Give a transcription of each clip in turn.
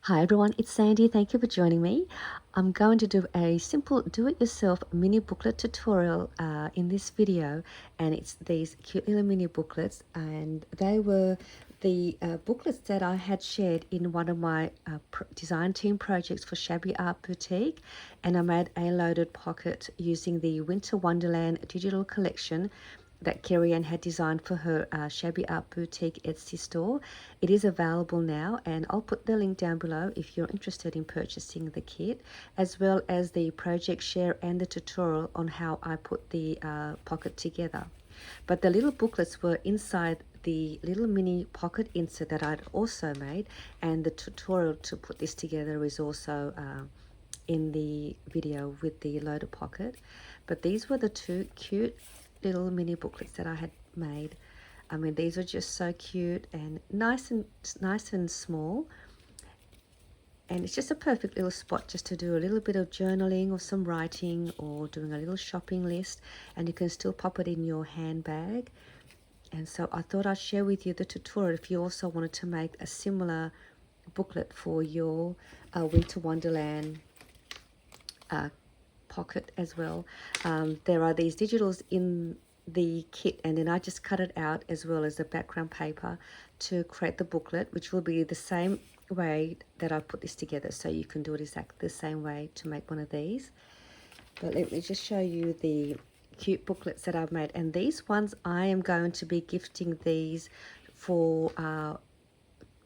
Hi everyone, it's Sandy. Thank you for joining me. I'm going to do a simple do-it-yourself mini booklet tutorial in this video, and it's these cute little mini booklets, and they were the booklets that I had shared in one of my design team projects for Shabby Art Boutique, and I made a loaded pocket using the Winter Wonderland digital collection that Kerry Ann had designed for her Shabby Art Boutique Etsy store. It is available now, and I'll put the link down below if you're interested in purchasing the kit, as well as the project share and the tutorial on how I put the pocket together. But the little booklets were inside the little mini pocket insert that I'd also made, and the tutorial to put this together is also in the video with the loader pocket. But these were the two cute little mini booklets that I had made. I mean, these are just so cute and nice and small. And it's just a perfect little spot just to do a little bit of journaling or some writing or doing a little shopping list, and you can still pop it in your handbag. And so I thought I'd share with you the tutorial if you also wanted to make a similar booklet for your Winter Wonderland pocket as well. There are these digitals in the kit, and then I just cut it out as well as the background paper to create the booklet, which will be the same way that I put this together, so you can do it exactly the same way to make one of these. But let me just show you the cute booklets that I've made, and these ones I am going to be gifting these for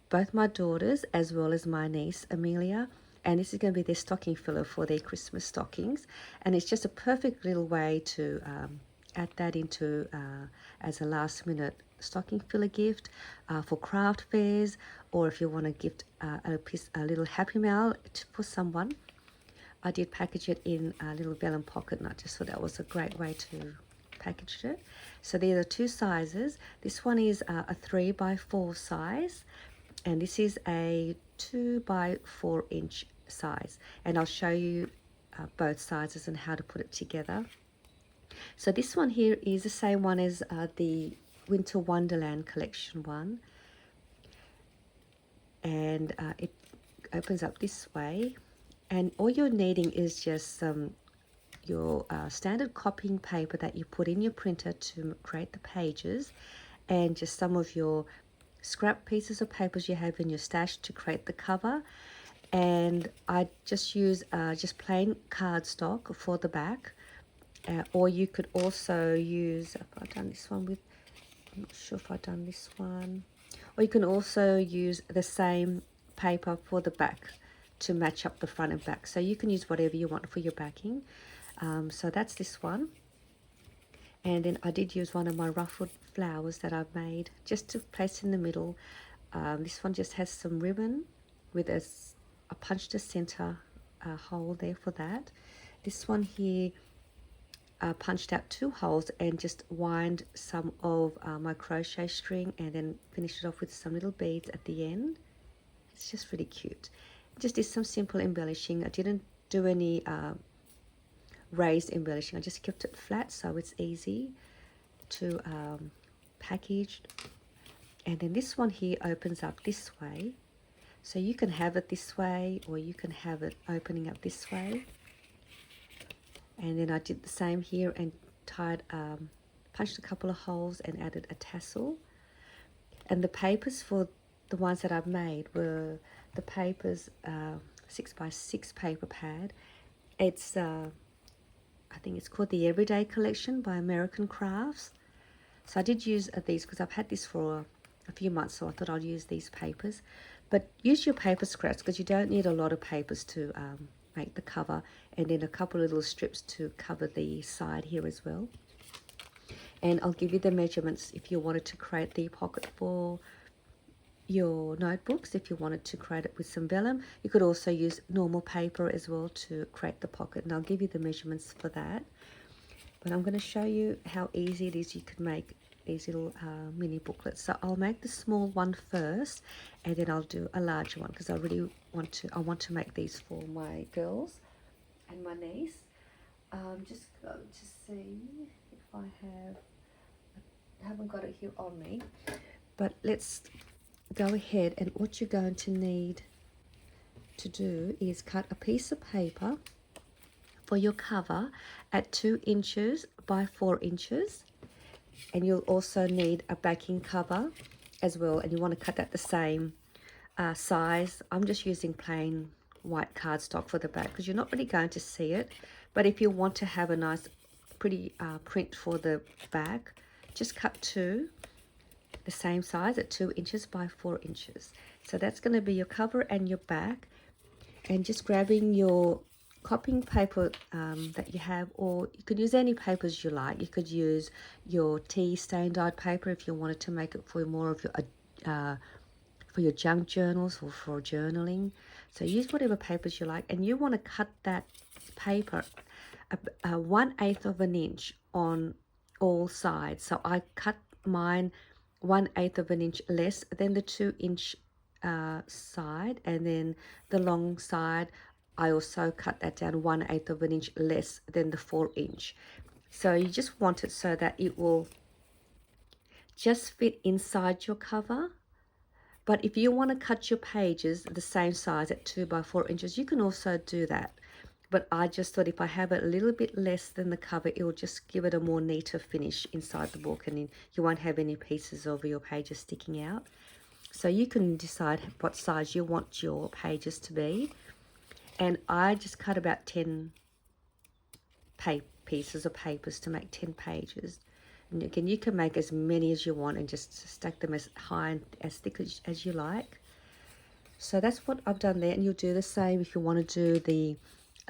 both my daughters as well as my niece Amelia, and this is going to be their stocking filler for their Christmas stockings, and it's just a perfect little way to add that into as a last minute stocking filler gift for craft fairs, or if you want to gift a little happy mail for someone. I did package it in a little vellum pocket, and I just thought that was a great way to package it. So there are two sizes. This one is a 3x4 size, and this is a 2x4 inch size, and I'll show you both sizes and how to put it together. So this one here is the same one as the Winter Wonderland collection one, and it opens up this way, and all you're needing is just your standard copying paper that you put in your printer to create the pages, and just some of your scrap pieces of papers you have in your stash to create the cover. And I just use just plain cardstock for the back, or you could also use, if I've done this one with, I'm not sure if I've done this one, or you can also use the same paper for the back to match up the front and back, so you can use whatever you want for your backing. So that's this one. And then I did use one of my ruffled flowers that I've made just to place in the middle. This one just has some ribbon with a punched a center hole there for that. This one here punched out 2 holes and just wind some of my crochet string, and then finished it off with some little beads at the end. It's just really cute. Just did some simple embellishing. I didn't do any raised embellishing. I just kept it flat so it's easy to package. And then this one here opens up this way, so you can have it this way or you can have it opening up this way. And then I did the same here and tied punched a couple of holes and added a tassel. And the papers for the ones that I've made were the papers 6x6 paper pad. It's I think it's called the Everyday Collection by American Crafts. So I did use these because I've had this for a few months, so I thought I'd use these papers. But use your paper scraps because you don't need a lot of papers to make the cover, and then a couple of little strips to cover the side here as well. And I'll give you the measurements if you wanted to create the pocket for your notebooks. If you wanted to create it with some vellum, you could also use normal paper as well to create the pocket, and I'll give you the measurements for that. But I'm going to show you how easy it is you can make these little mini booklets. So I'll make the small one first, and then I'll do a larger one because I really want to make these for my girls and my niece. Just going to see if I haven't got it here on me, but let's go ahead. And what you're going to need to do is cut a piece of paper for your cover at 2 inches by 4 inches, and you'll also need a backing cover as well, and you want to cut that the same size. I'm just using plain white cardstock for the back because you're not really going to see it, but if you want to have a nice pretty print for the back, just cut two the same size at 2 inches by 4 inches. So that's going to be your cover and your back, and just grabbing your copying paper that you have, or you could use any papers you like. You could use your tea stain dyed paper if you wanted to make it for more of your junk journals or for journaling. So use whatever papers you like, and you want to cut that paper 1/8 of an inch on all sides. So I cut mine 1/8 of an inch less than the 2-inch side, and then the long side I also cut that down 1/8 of an inch less than the 4-inch. So you just want it so that it will just fit inside your cover. But if you want to cut your pages the same size at 2 by 4 inches, you can also do that. But I just thought if I have it a little bit less than the cover, it will just give it a more neater finish inside the book, and you won't have any pieces of your pages sticking out. So you can decide what size you want your pages to be. And I just cut about 10 pieces of papers to make 10 pages. And again, you can make as many as you want and just stack them as high and as thick as you like. So that's what I've done there, and you'll do the same if you want to do the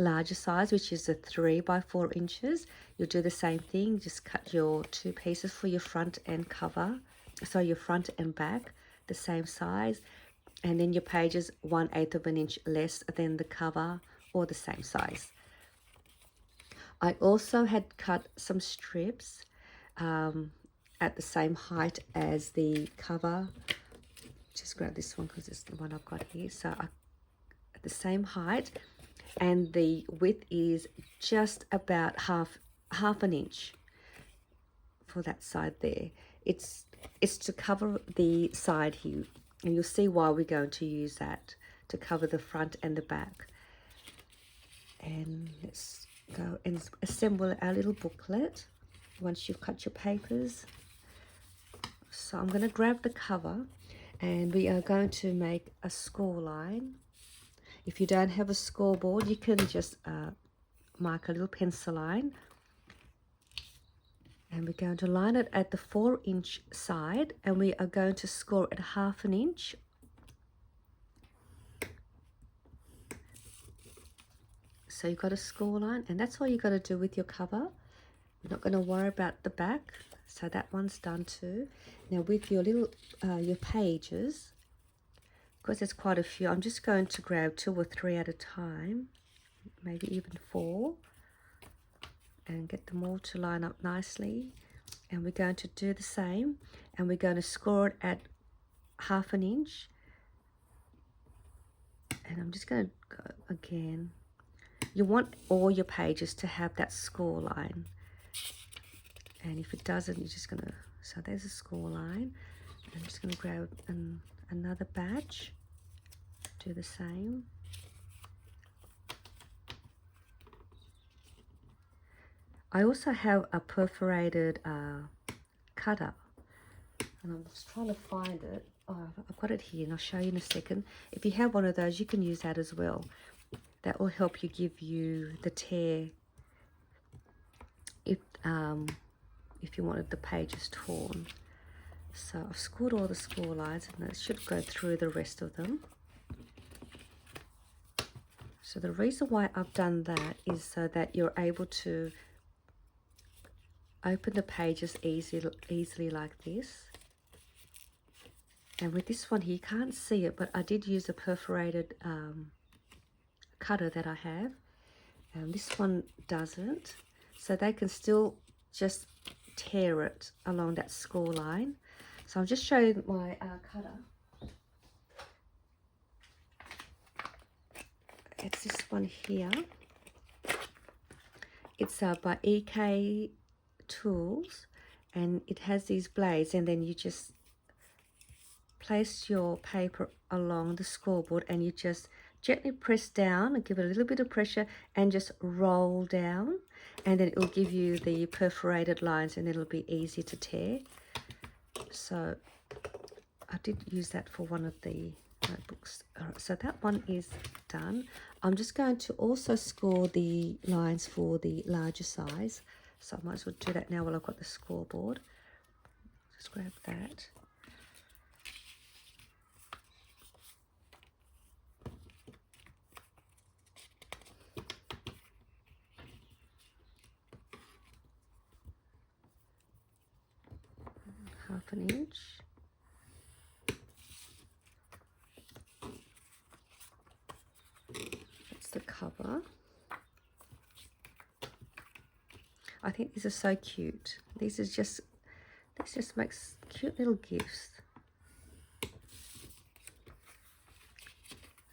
larger size, which is a 3 by 4 inches. You'll do the same thing, just cut your 2 pieces for your front and cover, so your front and back the same size, and then your pages 1/8 of an inch less than the cover or the same size. I also had cut some strips at the same height as the cover. Just grab this one because it's the one I've got here. So at the same height, and the width is just about half an inch for that side there. It's to cover the side here, and you'll see why we're going to use that, to cover the front and the back. And let's go and assemble our little booklet once you've cut your papers. So I'm going to grab the cover, and we are going to make a score line. If you don't have a scoreboard, you can just mark a little pencil line, and we're going to line it at the 4-inch side, and we are going to score at 1/2 inch. So you've got a score line, and that's all you've got to do with your cover. We're not going to worry about the back, so that one's done too. Now with your little your pages, because there's quite a few, I'm just going to grab 2 or 3 at a time, maybe even 4, and get them all to line up nicely. And we're going to do the same, and we're going to score it at 1/2 inch. And I'm just going to go again. You want all your pages to have that score line, and if it doesn't, you're just going to, so there's a score line. I'm just going to grab another batch, do the same. I also have a perforated cutter, and I'm just trying to find it. Oh, I've got it here, and I'll show you in a second. If you have one of those, you can use that as well. That will help you give you the tear if you wanted the pages torn. So I've scored all the score lines, and that should go through the rest of them. So the reason why I've done that is so that you're able to open the pages easily like this. And with this one here, you can't see it, but I did use a perforated cutter that I have, and this one doesn't, so they can still just tear it along that score line. So I'll just show you my cutter. It's this one here. It's by EK Tools, and it has these blades, and then you just place your paper along the scoreboard, and you just Gently press down and give it a little bit of pressure and just roll down, and then it will give you the perforated lines and it'll be easy to tear. So I did use that for one of the notebooks. All right, so that one is done. I'm just going to also score the lines for the larger size. So I might as well do that now while I've got the scoreboard. Just grab that. Half an inch. That's the cover. I think these are so cute. This just makes cute little gifts. And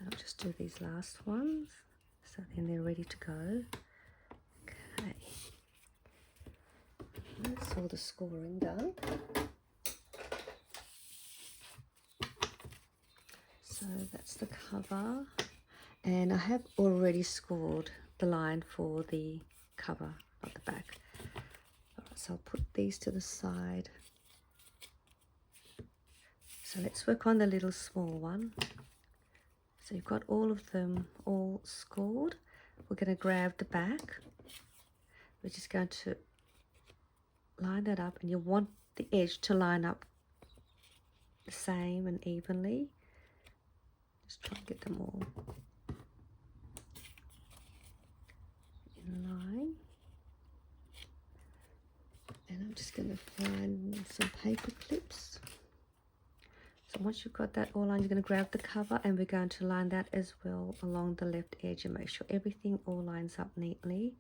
I'll just do these last ones, so then they're ready to go. Okay. That's all the scoring done. So that's the cover, and I have already scored the line for the cover, not the back. All right, so I'll put these to the side. So let's work on the little small one. So you've got all of them all scored. We're going to grab the back. We're just going to line that up, and you want the edge to line up the same and evenly. Just try and get them all in line. And I'm just going to find some paper clips. So once you've got that all on, you're going to grab the cover, and we're going to line that as well along the left edge and make sure everything all lines up neatly.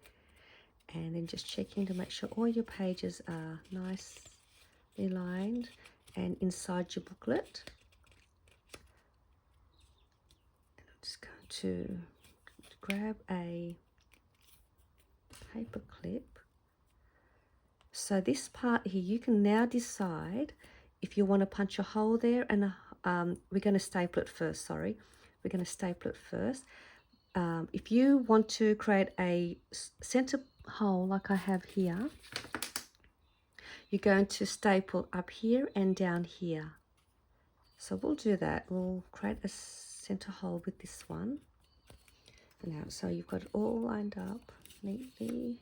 And then just checking to make sure all your pages are nicely lined and inside your booklet. And I'm just going to grab a paper clip. So this part here, you can now decide if you want to punch a hole there, and we're going to staple it first, sorry. We're going to staple it first. If you want to create a center hole like I have here, you're going to staple up here and down here. So we'll do that. We'll create a center hole with this one. Now, so you've got it all lined up neatly.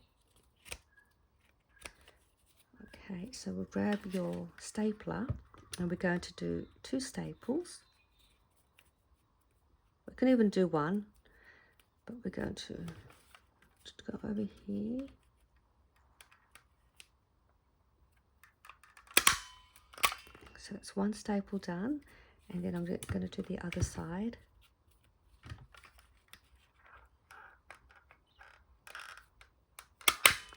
Okay, so we'll grab your stapler, and we're going to do 2 staples. We can even do 1, but we're going to just go over here. So that's 1 staple done, and then I'm going to do the other side.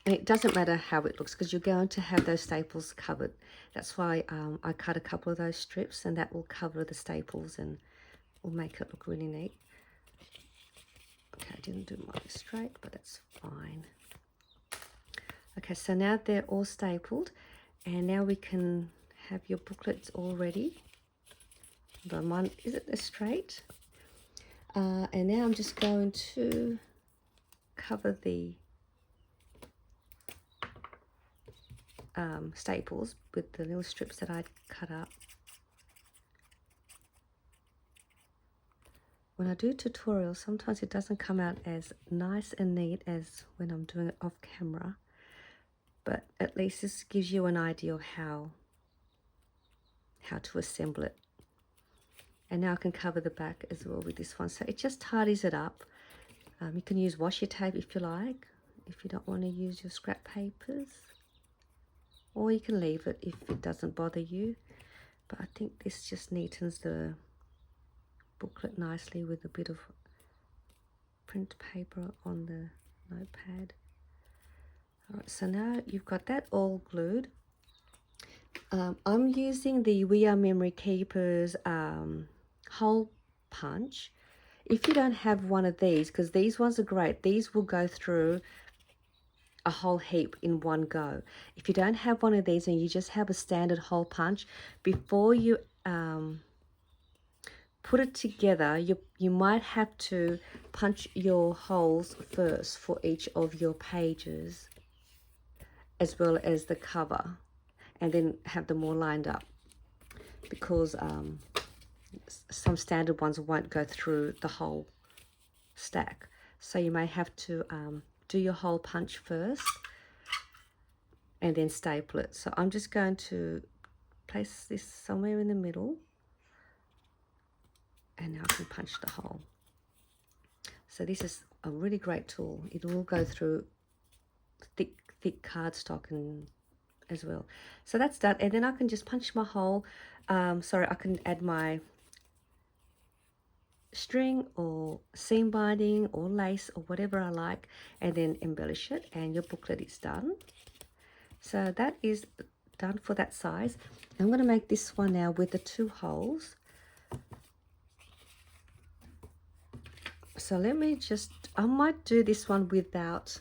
And it doesn't matter how it looks, because you're going to have those staples covered. That's why I cut a couple of those strips, and that will cover the staples and will make it look really neat. Okay, I didn't do mine straight, but that's fine. Okay, so now they're all stapled, and now we can have your booklets all ready. Although mine isn't as straight. And now I'm just going to cover the staples with the little strips that I'd cut up. When I do tutorials, sometimes it doesn't come out as nice and neat as when I'm doing it off camera, but at least this gives you an idea of how to assemble it. And now I can cover the back as well with this one, so it just tidies it up. You can use washi tape if you like, if you don't want to use your scrap papers, or you can leave it if it doesn't bother you. But I think this just neatens the booklet nicely with a bit of print paper on the notepad. All right, so now you've got that all glued. I'm using the We Are Memory Keepers hole punch. If you don't have one of these, because these ones are great, these will go through a whole heap in one go. If you don't have one of these and you just have a standard hole punch, before you put it together, you might have to punch your holes first for each of your pages, as well as the cover, and then have them all lined up, because some standard ones won't go through the whole stack. So you may have to do your hole punch first and then staple it. So I'm just going to place this somewhere in the middle, and now I can punch the hole. So this is a really great tool. It will go through thick cardstock and as well. So that's done, and then I can just punch my hole. Sorry, I can add my string or seam binding or lace or whatever I like, and then embellish it, and your booklet is done. So that is done for that size. I'm going to make this one now with the 2 holes. So let me just, I might do this one without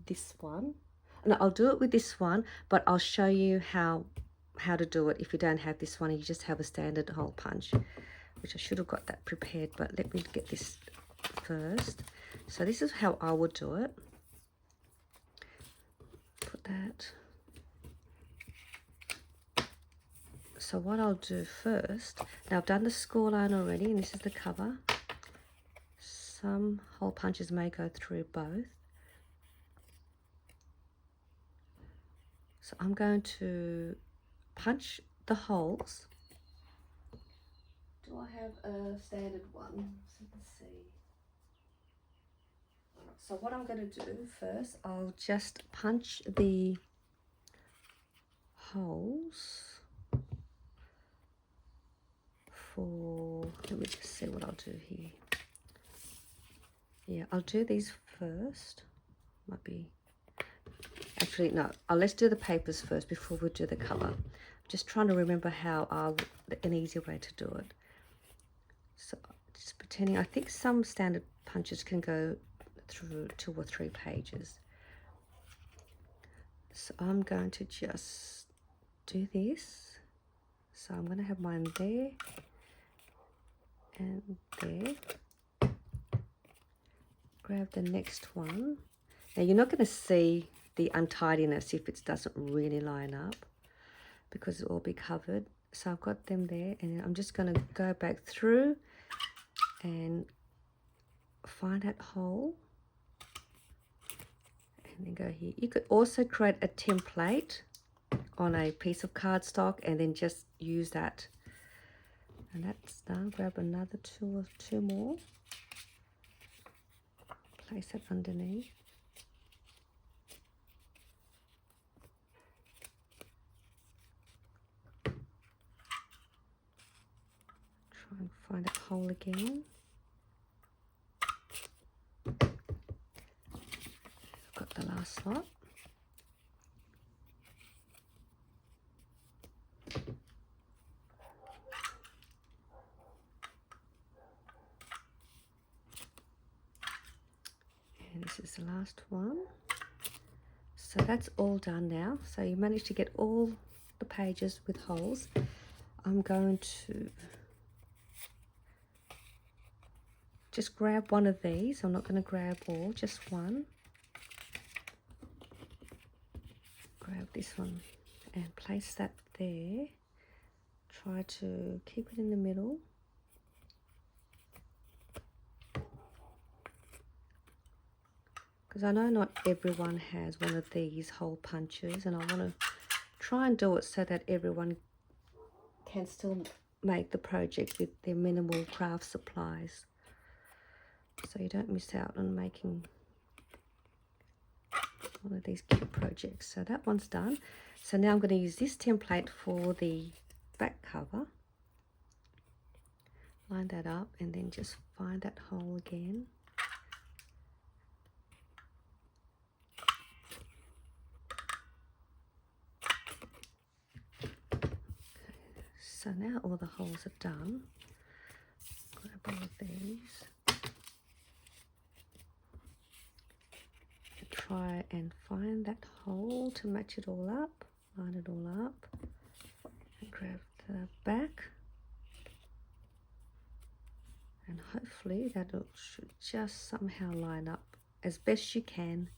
this one. No, I'll do it with this one, but I'll show you how to do it. If you don't have this one, you just have a standard hole punch, which I should have got that prepared, but let me get this first. So this is how I would do it. Put that. So what I'll do first, now I've done the score line already, and this is the cover. Some hole punches may go through both. So I'm going to punch the holes. Do I have a standard one? So let's see. So what I'm going to do first, I'll just punch the holes for, let me just see what I'll do here. Yeah, I'll do these first. Might be, actually no, let's do the papers first before we do the cover. I'm just trying to remember how an easier way to do it. So just pretending, I think some standard punches can go through 2 or 3 pages. So I'm going to just do this. So I'm going to have mine there and there. Grab the next one. Now you're not going to see the untidiness if it doesn't really line up, because it will be covered. So I've got them there, and I'm just going to go back through and find that hole, and then go here. You could also create a template on a piece of cardstock and then just use that. And that's done. Grab another 2 or 2 more. Place it underneath. Try and find that hole again. Got the last lot. And this is the last one. So that's all done now. So you managed to get all the pages with holes. I'm going to just grab one of these. I'm not going to grab all, just one. Grab this one and place that there. Try to keep it in the middle. Because I know not everyone has one of these hole punches, and I want to try and do it so that everyone can still make the project with their minimal craft supplies, so you don't miss out on making one of these cute projects. So that one's done. So now I'm going to use this template for the back cover. Line that up and then just find that hole again. So now all the holes are done. Grab all of these. And try and find that hole to match it all up. Line it all up. And grab the back. And hopefully that should just somehow line up as best you can.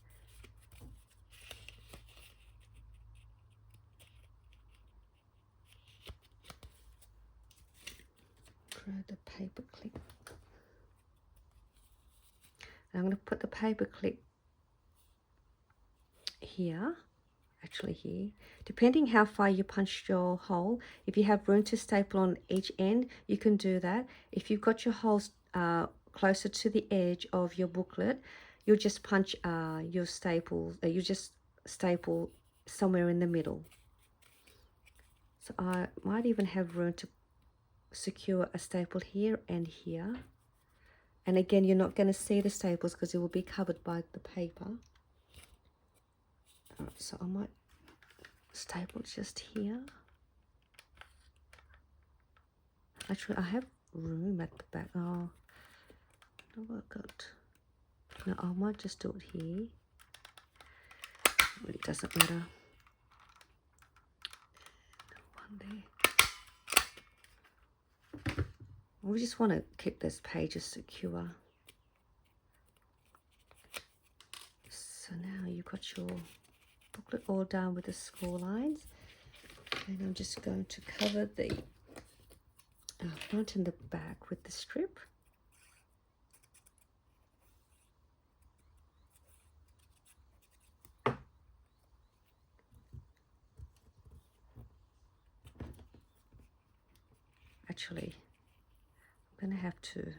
Grab the paper clip. And I'm going to put the paper clip here, actually here, depending how far you punched your hole. If you have room to staple on each end, you can do that. If you've got your holes closer to the edge of your booklet, you'll just punch your staples, you just staple somewhere in the middle. So I might even have room to secure a staple here and here. And again, you're not going to see the staples because it will be covered by the paper. Alright, so I might staple just here. Actually, I have room at the back. Oh, what have I got? No, I might just do it here. It really doesn't matter. One there. We just want to keep those pages secure. So now you've got your booklet all done with the score lines, and I'm just going to cover the front and the back with the strip. Actually, I'm going to have to,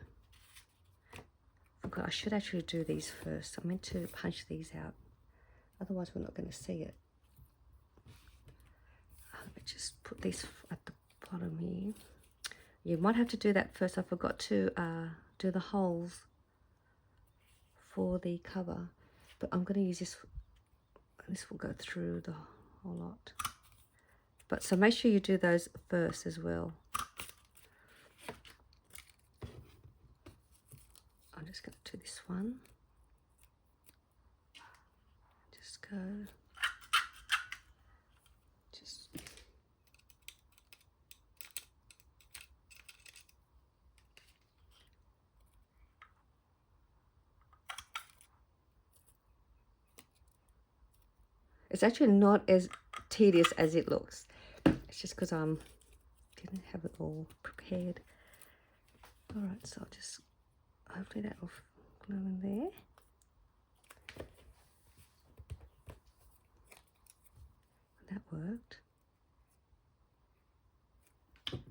I should actually do these first. I meant to punch these out, otherwise we're not going to see it. Let me just put these at the bottom here. You might have to do that first. I forgot to do the holes for the cover, but I'm going to use this. This will go through the whole lot. But so make sure you do those first as well. I'm just going to do this one. Just go. Just. It's actually not as tedious as it looks. It's just because I didn't have it all prepared. All right, so I'll just, hopefully that will glue in there. That worked. And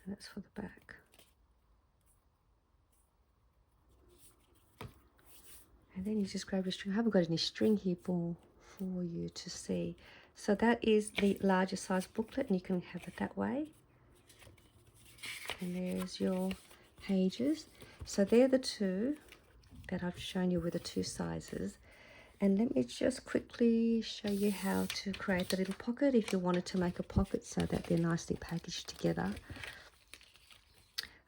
that's for the back. And then you just grab your string. I haven't got any string here for you to see. So that is the larger size booklet, and you can have it that way. And there's your pages. So they're the two that I've shown you with the two sizes. And let me just quickly show you how to create the little pocket if you wanted to make a pocket so that they're nicely packaged together.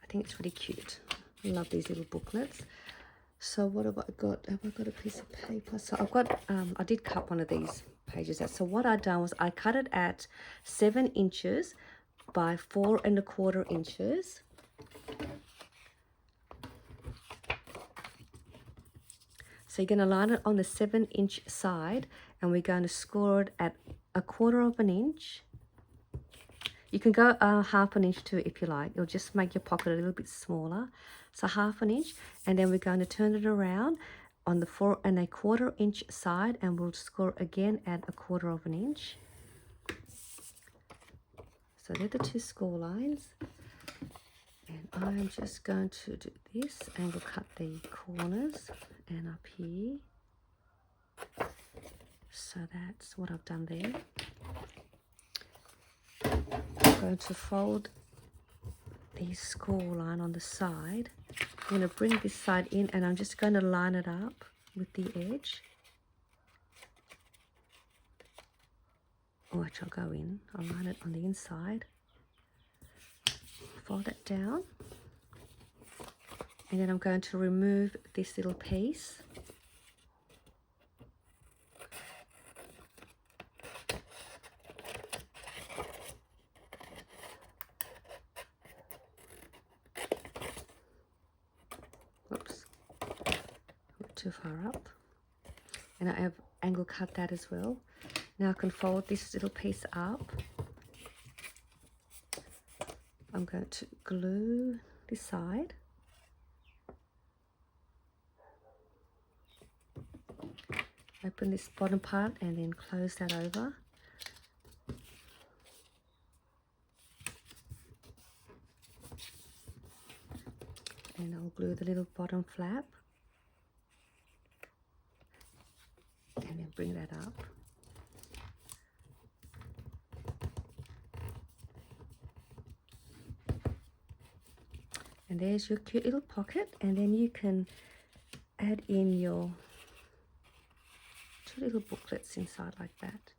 I think it's really cute. I love these little booklets. So what have I got? Have I got a piece of paper? So I've got, I did cut one of these pages out. So what I done was I cut it at 7 inches by 4 1/4 inches. So you're going to line it on the 7-inch side, and we're going to score it at 1/4 inch. You can go 1/2 inch too if you like. It'll just make your pocket a little bit smaller. So 1/2 inch, and then we're going to turn it around on the 4 1/4 inch side, and we'll score again at 1/4 inch. So they're the two score lines. And I'm just going to do this, and we'll cut the corners and up here. So that's what I've done there. I'm going to fold the score line on the side. I'm going to bring this side in, and I'm just going to line it up with the edge. Oh, actually I'll go in. I'll line it on the inside. Fold it down. And then I'm going to remove this little piece. too far up. And I have angle cut that as well. Now I can fold this little piece up. I'm going to glue this side. Open this bottom part and then close that over. And I'll glue the little bottom flap. And then bring that up. And there's your cute little pocket, and then you can add in your 2 little booklets inside like that.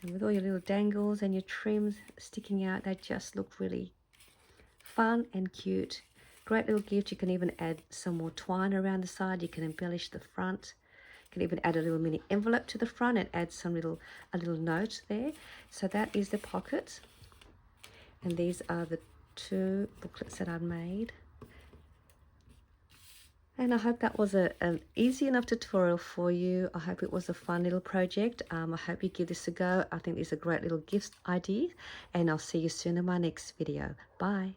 And with all your little dangles and your trims sticking out, they just look really fun and cute. Great little gift. You can even add some more twine around the side. You can embellish the front. You can even add a little mini envelope to the front and add a little note there. So that is the pocket. And these are the 2 booklets that I've made. And I hope that was an easy enough tutorial for you. I hope it was a fun little project. I hope you give this a go. I think these are great little gift ideas. And I'll see you soon in my next video. Bye.